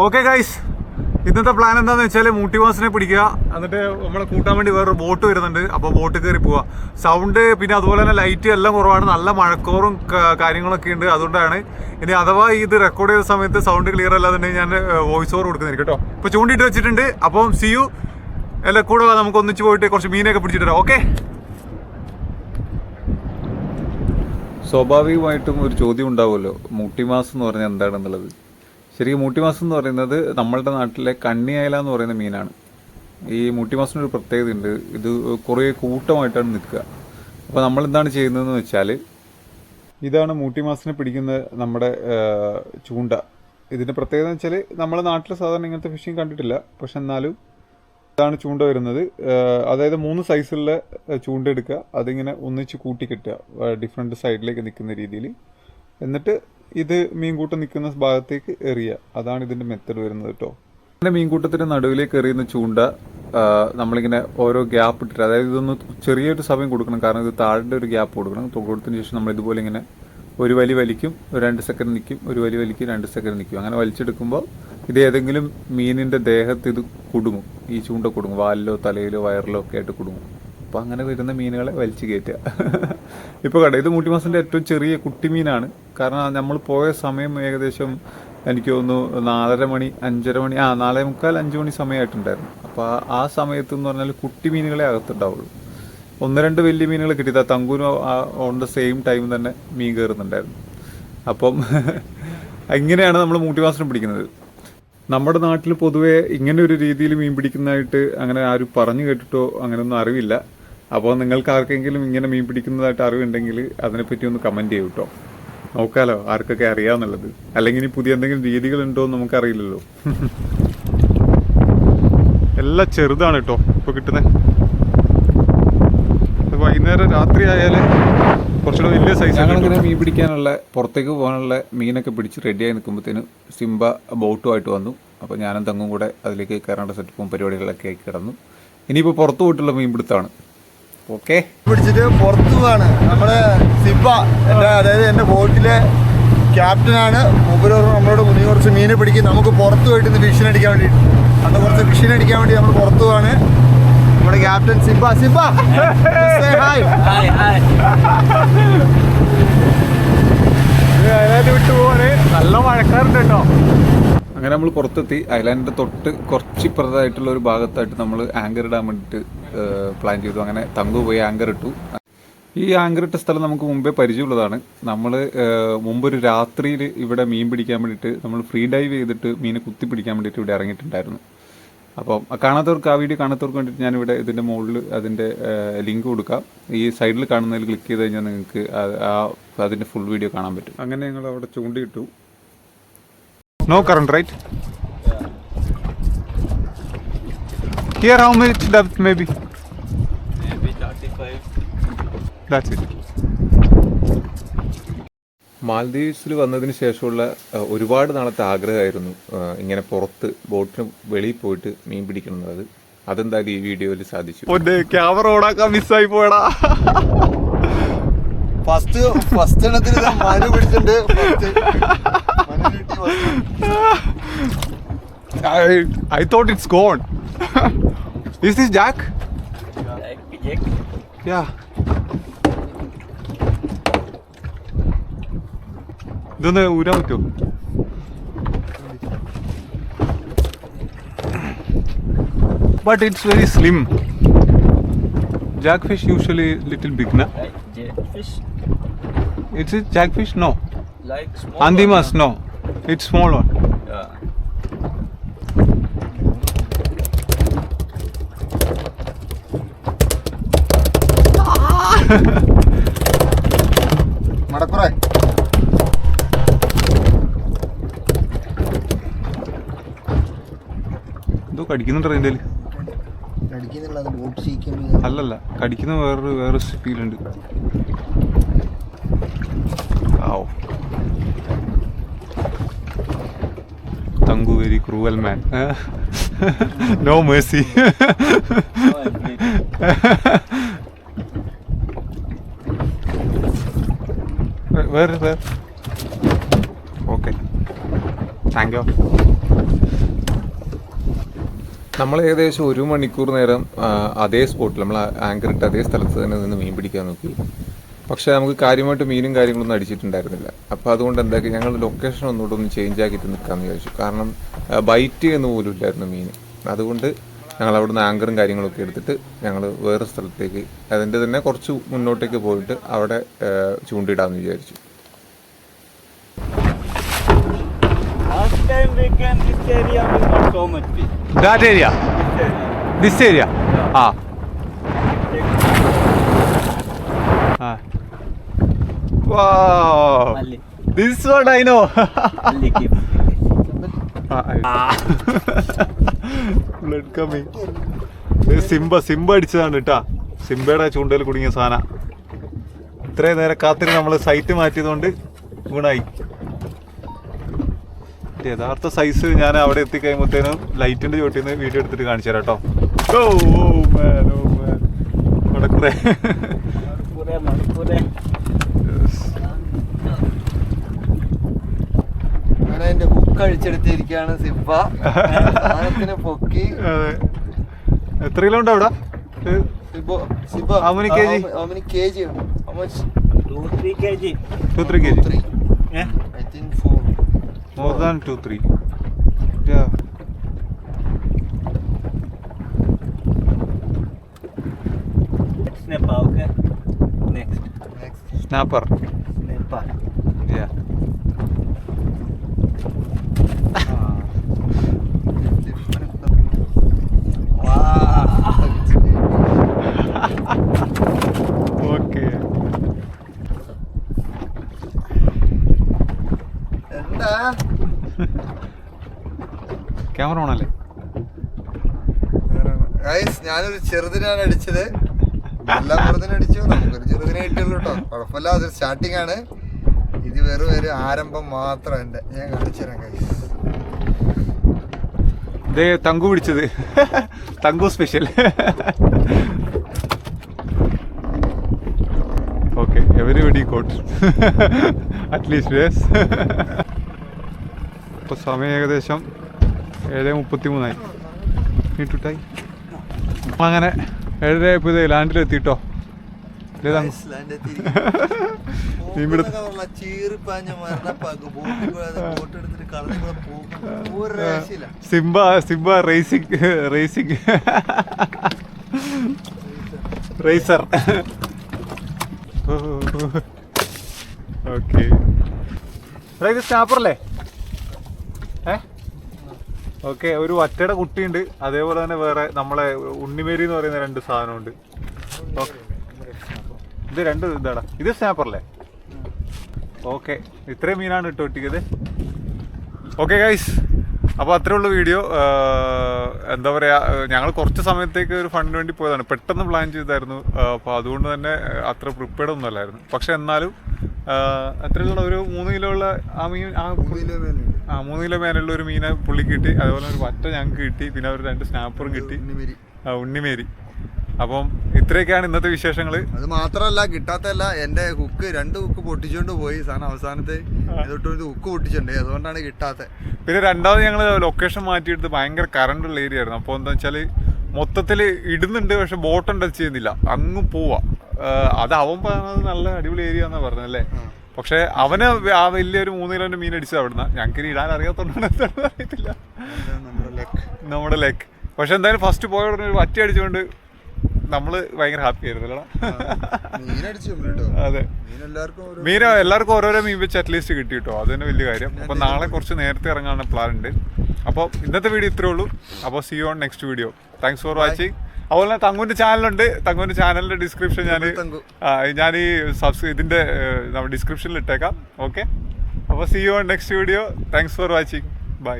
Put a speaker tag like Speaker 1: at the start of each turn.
Speaker 1: Okay guys, ഇന്നത്തെ plan എന്താണെന്ന് വെച്ചാൽ മൂട്ടി മാസിനെ പിടിക്കുക, എന്നിട്ട് നമ്മളെ കൂട്ടാൻ വേണ്ടി വേറൊരു ബോട്ട് വരുന്നുണ്ട്. അപ്പോൾ ബോട്ട് കയറി പോവുക. സൗണ്ട് പിന്നെ അതുപോലെ തന്നെ ലൈറ്റ് എല്ലാം കുറവാണ്, നല്ല മഴക്കോറും കാര്യങ്ങളൊക്കെ ഉണ്ട്. അതുകൊണ്ടാണ് ഇനി അഥവാ ഇത് റെക്കോർഡ് ചെയ്ത സമയത്ത് സൗണ്ട് ക്ലിയർ അല്ലാന്നുണ്ടെങ്കിൽ ഞാൻ വോയിസ് ഓവർ കൊടുക്കുന്നതായിരിക്കും കേട്ടോ. ഇപ്പോൾ ചൂണ്ടിയിട്ട് വെച്ചിട്ടുണ്ട്. അപ്പം സി യു എല്ലാം കൂടെ നമുക്ക് ഒന്നിച്ച് പോയിട്ട് കുറച്ച് മീനൊക്കെ പിടിച്ചിട്ട് വരാം. ഓക്കെ.
Speaker 2: സ്വാഭാവികമായിട്ടും ഒരു ചോദ്യം ഉണ്ടാവുമല്ലോ, മൂട്ടി മാസം എന്ന് പറഞ്ഞാൽ എന്താണെന്നുള്ളത്. ശരിക്കും മൂട്ടി മാസം എന്ന് പറയുന്നത് നമ്മളുടെ നാട്ടിലെ കണ്ണിയല എന്ന് പറയുന്ന മീനാണ്. ഈ മൂട്ടി മാസത്തിനൊരു പ്രത്യേകത ഉണ്ട്, ഇത് കുറേ കൂട്ടമായിട്ടാണ് നിൽക്കുക. അപ്പോൾ നമ്മൾ എന്താണ് ചെയ്യുന്നതെന്ന് വെച്ചാൽ, ഇതാണ് മൂട്ടി മാസത്തിനെ പിടിക്കുന്ന നമ്മുടെ ചൂണ്ട. ഇതിൻ്റെ പ്രത്യേകത എന്ന് വെച്ചാൽ നമ്മുടെ നാട്ടിൽ സാധാരണ ഇങ്ങനത്തെ ഫിഷിങ് കണ്ടിട്ടില്ല, പക്ഷെ എന്നാലും ഇതാണ് ചൂണ്ട വരുന്നത്. അതായത് 3 സൈസുള്ള ചൂണ്ട എടുക്കുക, അതിങ്ങനെ ഒന്നിച്ച് കൂട്ടിക്കെട്ടുക ഡിഫറെൻറ്റ് സൈഡിലേക്ക് നിൽക്കുന്ന രീതിയിൽ. എന്നിട്ട് ഇത് മീൻകൂട്ടം നിൽക്കുന്ന ഭാഗത്തേക്ക് എറിയുക. അതാണ് ഇതിൻ്റെ മെത്തഡ് വരുന്നത് കേട്ടോ. അങ്ങനെ മീൻകൂട്ടത്തിൻ്റെ നടുവിലേക്ക് എറിയുന്ന ചൂണ്ട നമ്മളിങ്ങനെ ഓരോ ഗ്യാപ്പ് ഇട്ടിട്ട്, അതായത് ഇതൊന്ന് ചെറിയൊരു സമയം കൊടുക്കണം, കാരണം ഇത് താഴെ ഒരു ഗ്യാപ്പ് കൊടുക്കണം. കൊടുത്തതിന് ശേഷം നമ്മൾ ഇതുപോലെ ഇങ്ങനെ ഒരു വലി വലിക്കും, 2 സെക്കൻഡ് നിൽക്കും, ഒരു വലി വലിക്കും, 2 സെക്കൻഡ് നിൽക്കും. അങ്ങനെ വലിച്ചെടുക്കുമ്പോൾ ഇത് ഏതെങ്കിലും മീനിൻ്റെ ദേഹത്ത് ഇത് കുടുങ്ങും, ഈ ചൂണ്ട കുടുങ്ങും, വാലിലോ തലയിലോ വയറിലോ ഒക്കെ ആയിട്ട് കുടുങ്ങും. അപ്പോൾ അങ്ങനെ വരുന്ന മീനുകളെ വലിച്ചു കയറ്റുക. ഇപ്പോൾ കണ്ടോ, ഇത് മൂട്ടിമാസിൻ്റെ ഏറ്റവും ചെറിയ കുട്ടി മീനാണ്. കാരണം നമ്മൾ പോയ സമയം ഏകദേശം എനിക്ക് തോന്നുന്നു 4:30 മണി 5:30 മണി 4:45 5 മണി സമയമായിട്ടുണ്ടായിരുന്നു. അപ്പോൾ ആ സമയത്ത് എന്ന് പറഞ്ഞാൽ കുട്ടി മീനുകളെ അകത്തുണ്ടാവുള്ളൂ. 1-2 വലിയ മീനുകൾ കിട്ടിയത് തങ്കൂനും ഓൺ ദ സെയിം ടൈം തന്നെ മീൻ കയറുന്നുണ്ടായിരുന്നു. അപ്പം ഇങ്ങനെയാണ് നമ്മൾ മൂട്ടി മാസം പിടിക്കുന്നത്. നമ്മുടെ നാട്ടിൽ പൊതുവേ ഇങ്ങനെ ഒരു രീതിയിൽ മീൻ പിടിക്കുന്നതായിട്ട് അങ്ങനെ ആരും പറഞ്ഞു കേട്ടിട്ടോ അങ്ങനെയൊന്നും അറിവില്ല. അപ്പോൾ നിങ്ങൾക്ക് ആർക്കെങ്കിലും ഇങ്ങനെ മീൻ പിടിക്കുന്നതായിട്ട് അറിവുണ്ടെങ്കിൽ അതിനെപ്പറ്റി ഒന്ന് കമൻറ്റ് ചെയ്യൂ കേട്ടോ. നോക്കാലോ ആർക്കൊക്കെ അറിയാമെന്നുള്ളത്. അല്ലെങ്കിൽ ഇനി പുതിയ എന്തെങ്കിലും രീതികളുണ്ടോ എന്ന് നമുക്കറിയില്ലല്ലോ.
Speaker 1: എല്ലാം ചെറുതാണ് കേട്ടോ ഇപ്പോൾ കിട്ടുന്നത്. വൈകുന്നേരം രാത്രി ആയാൽ കുറച്ചുകൂടെ വലിയ സൈസ്.
Speaker 2: ഞങ്ങളിങ്ങനെ മീൻ പിടിക്കാനുള്ള പുറത്തേക്ക് പോകാനുള്ള മീനൊക്കെ പിടിച്ച് റെഡിയായി നിൽക്കുമ്പോഴത്തേന് സിംബ ബോട്ടുമായിട്ട് വന്നു. അപ്പോൾ ഞാനും തങ്ങും കൂടെ അതിലേക്ക് കയറേണ്ട സെറ്റപ്പും പരിപാടികളൊക്കെ ആയി കിടന്നു. ഇനിയിപ്പോൾ പുറത്തു പോയിട്ടുള്ള മീൻ പിടുത്തമാണ്. ഓക്കെ,
Speaker 3: പിടിച്ചിട്ട് പുറത്തു പോവാണ് നമ്മുടെ സിംബ. അതായത് എൻ്റെ ബോട്ടിലെ ക്യാപ്റ്റനാണ്. മൂപ്പര് നമ്മളോട് കുഞ്ഞു കുറച്ച് മീനെ പിടിക്കും, നമുക്ക് പുറത്ത് പോയിട്ട് ഇന്ന് ഫിഷിനടിക്കാൻ വേണ്ടിയിട്ട്. അന്ന് കുറച്ച് ഫിഷിനടിക്കാൻ വേണ്ടി നമ്മൾ പുറത്തു പോവാണ്. നമ്മുടെ ക്യാപ്റ്റൻ സിംബ. Simba hi.
Speaker 1: അതിനകത്ത് വിട്ടു പോവാണ്. നല്ല മഴക്കാറുണ്ട് കേട്ടോ.
Speaker 2: അങ്ങനെ നമ്മൾ പുറത്തെത്തി. ഐലാൻഡിൻ്റെ തൊട്ട് കുറച്ച് ഇപ്പുറത്തായിട്ടുള്ള ഒരു ഭാഗത്തായിട്ട് നമ്മൾ ആങ്കർ ഇടാൻ വേണ്ടിയിട്ട് പ്ലാൻ ചെയ്തു. അങ്ങനെ തങ്കു പോയി ആങ്കർ ഇട്ടു. ഈ ആങ്കർ ഇട്ട സ്ഥലം നമുക്ക് മുമ്പേ പരിചയമുള്ളതാണ്. നമ്മൾ മുമ്പൊരു രാത്രിയിൽ ഇവിടെ മീൻ പിടിക്കാൻ വേണ്ടിയിട്ട് നമ്മൾ ഫ്രീ ഡൈവ് ചെയ്തിട്ട് മീനെ കുത്തി പിടിക്കാൻ വേണ്ടിയിട്ട് ഇവിടെ ഇറങ്ങിയിട്ടുണ്ടായിരുന്നു. അപ്പം കാണാത്തവർക്ക്, ആ വീഡിയോ കാണാത്തവർക്ക് വേണ്ടിയിട്ട് ഞാനിവിടെ ഇതിൻ്റെ മുകളിൽ അതിൻ്റെ ലിങ്ക് കൊടുക്കാം. ഈ സൈഡിൽ കാണുന്നതിൽ ക്ലിക്ക് ചെയ്ത് കഴിഞ്ഞാൽ നിങ്ങൾക്ക് അതിൻ്റെ ഫുൾ വീഡിയോ കാണാൻ പറ്റും. അങ്ങനെ ഞങ്ങൾ അവിടെ ചൂണ്ടിയിട്ടു.
Speaker 1: No current, right? Here how much depth maybe?
Speaker 4: Maybe 35.
Speaker 1: That's it.
Speaker 2: മാൽദീവ്സിൽ വന്നതിന് ശേഷമുള്ള ഒരുപാട് നാളത്തെ ആഗ്രഹമായിരുന്നു ഇങ്ങനെ പുറത്ത് ബോട്ടിന് വെളിയിൽ പോയിട്ട് മീൻ പിടിക്കുന്നത്. അതെന്തായാലും ഈ വീഡിയോയിൽ സാധിച്ചു.
Speaker 1: ക്യാമറ ഓണാക്കാൻ മിസ്സായി പോയടാ.
Speaker 3: ഫസ്റ്റ് എണ്ണത്തിന് മഴ പിടിച്ചിട്ടുണ്ട്.
Speaker 1: I thought it's gone. Is this Jack?
Speaker 4: Jack.
Speaker 1: Yeah. ഇതൊന്ന് ഊരാൻ പറ്റുമോ? But it's very slim. Jackfish usually little big, na?
Speaker 4: Like jellyfish.
Speaker 1: It's a jackfish? No.
Speaker 4: Like small.
Speaker 1: Andimas? No. It's small one.
Speaker 4: Yeah.
Speaker 3: മടക്കുറേ
Speaker 1: എന്തോ കടിക്കുന്നുണ്ട് അതിൻ്റെ.
Speaker 3: അടിക്കുന്നുള്ളത് boat ശീക്കുമ്പോൾ
Speaker 1: അല്ലല്ല, കടിക്കുന്ന വേറൊരു ഫീലുണ്ട്. Tangu very cruel man. No mercy. Where? Okay. Thank you.
Speaker 2: നമ്മൾ ഏകദേശം 1 മണിക്കൂർ നേരം അതേ സ്പോട്ടിൽ നമ്മൾ ആങ്കർ ഇട്ട് അതേ സ്ഥലത്ത് തന്നെ നിന്ന് മീൻ പിടിക്കാൻ നോക്കി. പക്ഷേ നമുക്ക് കാര്യമായിട്ട് മീനും കാര്യങ്ങളൊന്നും അടിച്ചിട്ടുണ്ടായിരുന്നില്ല. അപ്പോൾ അതുകൊണ്ട് എന്താക്കി ഞങ്ങൾ ലൊക്കേഷൻ ഒന്നുകൂടെ ഒന്ന് ചേഞ്ച് ആക്കിയിട്ട് നിൽക്കാമെന്ന് വിചാരിച്ചു. കാരണം ബൈറ്റ് എന്ന് പോലും ഇല്ലായിരുന്നു മീൻ. അതുകൊണ്ട് ഞങ്ങൾ അവിടെ നിന്ന് ആങ്കറും കാര്യങ്ങളൊക്കെ എടുത്തിട്ട് ഞങ്ങൾ വേറെ സ്ഥലത്തേക്ക് അതിൻ്റെ തന്നെ കുറച്ച് മുന്നോട്ടേക്ക് പോയിട്ട് അവിടെ ചൂണ്ടിടാമെന്ന് വിചാരിച്ചു.
Speaker 4: Last time we came this area, we got so much fish.
Speaker 1: That area, this area. ആ wow,
Speaker 4: Malli.
Speaker 1: this one I know.
Speaker 4: Malli keep.
Speaker 1: Blood coming. Simba അടിച്ചതാണ് കേട്ടാ. സിംബയുടെ ചൂണ്ടയിൽ കുടുങ്ങിയ സാധനം. ഇത്രയും നേരം കാത്തിരി നമ്മൾ സൈറ്റ് മാറ്റിയതുകൊണ്ട് ഗുണായി. യഥാർത്ഥ സൈസ് ഞാൻ അവിടെ എത്തിക്കഴിയുമ്പോഴത്തേനും ലൈറ്റിന്റെ ചോട്ടിൽ നിന്ന് വീഡിയോ എടുത്തിട്ട് കാണിച്ചു തരാം കേട്ടോ. നടക്കൂടെ
Speaker 3: എന്റെ ഹുക്ക് അഴിച്ചെടുത്തിരിക്കുകയാണ് സിബ. സാധനത്തിന് പൊക്കി.
Speaker 1: എത്ര കിലോ ഉണ്ട് അവിടെ?
Speaker 3: സിബ
Speaker 1: How many kg?
Speaker 3: How many kg? How much?
Speaker 4: 2-3 kg.
Speaker 1: 2-3 kg.
Speaker 3: 3.
Speaker 4: Yeah.
Speaker 3: I think 4.
Speaker 1: More than 2-3. Yeah.
Speaker 4: Snapper, okay. Next.
Speaker 1: Snapper.
Speaker 4: Snapper.
Speaker 1: Yeah. Okay.
Speaker 3: എന്താ
Speaker 1: ക്യാമറ ഓണല്ലേ?
Speaker 3: ഞാനൊരു ചെറുതിനാണ് അടിച്ചത്. എല്ലാം ചെറുതിനടിച്ചു. നമുക്കൊരു ചെറുതിനെ കിട്ടുള്ളൂ കേട്ടോ. കുഴപ്പമില്ല. അതൊരു സ്റ്റാർട്ടിങ് ആണ്. ഇത് വെറും ഒരു ആരംഭം മാത്രം. എൻ്റെ ഞാൻ കാണിച്ചു തരാം ഗൈസ്.
Speaker 1: ഇതേ തങ്കു പിടിച്ചത്. Thanku special. Okay, everybody caught at least yes. ഇപ്പോൾ സമയം ഏകദേശം 7:33 നീട്ടുട്ടായി. അങ്ങനെ 7:30 ഇപ്പോൾ ഇത് ലാൻഡിലെത്തിട്ടോ. Simba racing racer. ഓക്കെ, ഇത് സ്നാപ്പറല്ലേ? ഓക്കെ, ഒരു വറ്റയുടെ കുട്ടിയുണ്ട്. അതേപോലെ തന്നെ വേറെ നമ്മളെ ഉണ്ണിമേരി എന്ന് പറയുന്ന 2 സാധനമുണ്ട്. ഓക്കെ, ഇത് 2 ഇതാടാ. ഇത് സ്നാപ്പറല്ലേ? ഓക്കെ, ഇത്രയും മീനാണ് ഇട്ട് ഒട്ടിക്കത്. ഓക്കെ ഗൈസ്, അപ്പോൾ അത്രേ ഉള്ളൂ വീഡിയോ. എന്താ പറയുക, ഞങ്ങൾ കുറച്ച് സമയത്തേക്ക് ഒരു ഫണ്ടിന് വേണ്ടി പോയതാണ്. പെട്ടെന്ന് പ്ലാൻ ചെയ്തായിരുന്നു. അപ്പോൾ അതുകൊണ്ട് തന്നെ അത്ര പ്രിപ്പയർഡ് ഒന്നും അല്ലായിരുന്നു. പക്ഷെ എന്നാലും അത്രയുള്ള ഒരു 3 കിലോ ഉള്ള ആ മീൻ, 3 കിലോ മേലുള്ള ഒരു മീനെ പുള്ളി കിട്ടി. അതുപോലെ ഒരു വറ്റ ഞങ്ങൾക്ക് കിട്ടി. പിന്നെ ഒരു 2 സ്നാപ്പറും കിട്ടി. ഉണ്ണിമേരി. അപ്പം ഇത്രയൊക്കെയാണ് ഇന്നത്തെ വിശേഷങ്ങൾ.
Speaker 3: അത് മാത്രമല്ല, കിട്ടാത്തല്ല, എൻ്റെ ഹുക്ക് 2 ഹുക്ക് പൊട്ടിച്ചോണ്ട് പോയി. സാധനം അവസാനത്തെ തൊട്ട് ഹുക്ക് പൊട്ടിച്ചിട്ടുണ്ട്. അതുകൊണ്ടാണ് കിട്ടാത്തത്.
Speaker 1: പിന്നെ രണ്ടാമത് ഞങ്ങൾ ലൊക്കേഷൻ മാറ്റിയെടുത്ത് ഭയങ്കര കറണ്ടുള്ള ഏരിയ ആയിരുന്നു. അപ്പോൾ എന്താ വെച്ചാൽ മൊത്തത്തിൽ ഇടുന്നുണ്ട്, പക്ഷെ ബോട്ടം ടച്ച് ചെയ്യുന്നില്ല. അങ്ങ് പോവാ. അത് അവൻ പറഞ്ഞത് നല്ല അടിപൊളി ഏരിയ എന്നാ പറഞ്ഞല്ലേ. പക്ഷെ അവന് ആ വലിയൊരു 3 കിലോന്റെ മീൻ അടിച്ചത് അവിടുന്ന്. ഞങ്ങൾക്ക് ഇടാൻ അറിയാത്തോണ്ടാണ് അറിയത്തില്ല, നമ്മുടെ ലെക്ക്. പക്ഷെ എന്തായാലും ഫസ്റ്റ് പോയ ഉടനെ ഒരു വറ്റി അടിച്ചുകൊണ്ട് നമ്മള് ഭയങ്കര ഹാപ്പി ആയിരുന്നു. അതെ, മീൻ എല്ലാവർക്കും ഓരോരോ മീൻ വെച്ച് അറ്റ്ലീസ്റ്റ് കിട്ടി കേട്ടോ. അത് തന്നെ വലിയ കാര്യം. അപ്പൊ നാളെ കുറച്ച് നേരത്തെ ഇറങ്ങാനുള്ള പ്ലാൻ ഉണ്ട്. അപ്പോൾ ഇന്നത്തെ വീഡിയോ ഇത്രേ ഉള്ളൂ. അപ്പോൾ see on next video. Thanks for watching. അതുപോലെ തന്നെ തങ്കുവിന്റെ ചാനലുണ്ട്. തങ്കുവിന്റെ ചാനലിന്റെ ഡിസ്ക്രിപ്ഷൻ ഞാൻ ഈ ഇതിന്റെ ഡിസ്ക്രിപ്ഷനിൽ ഇട്ടേക്കാം. ഓക്കെ, അപ്പോൾ see on next video. Thanks for watching. By.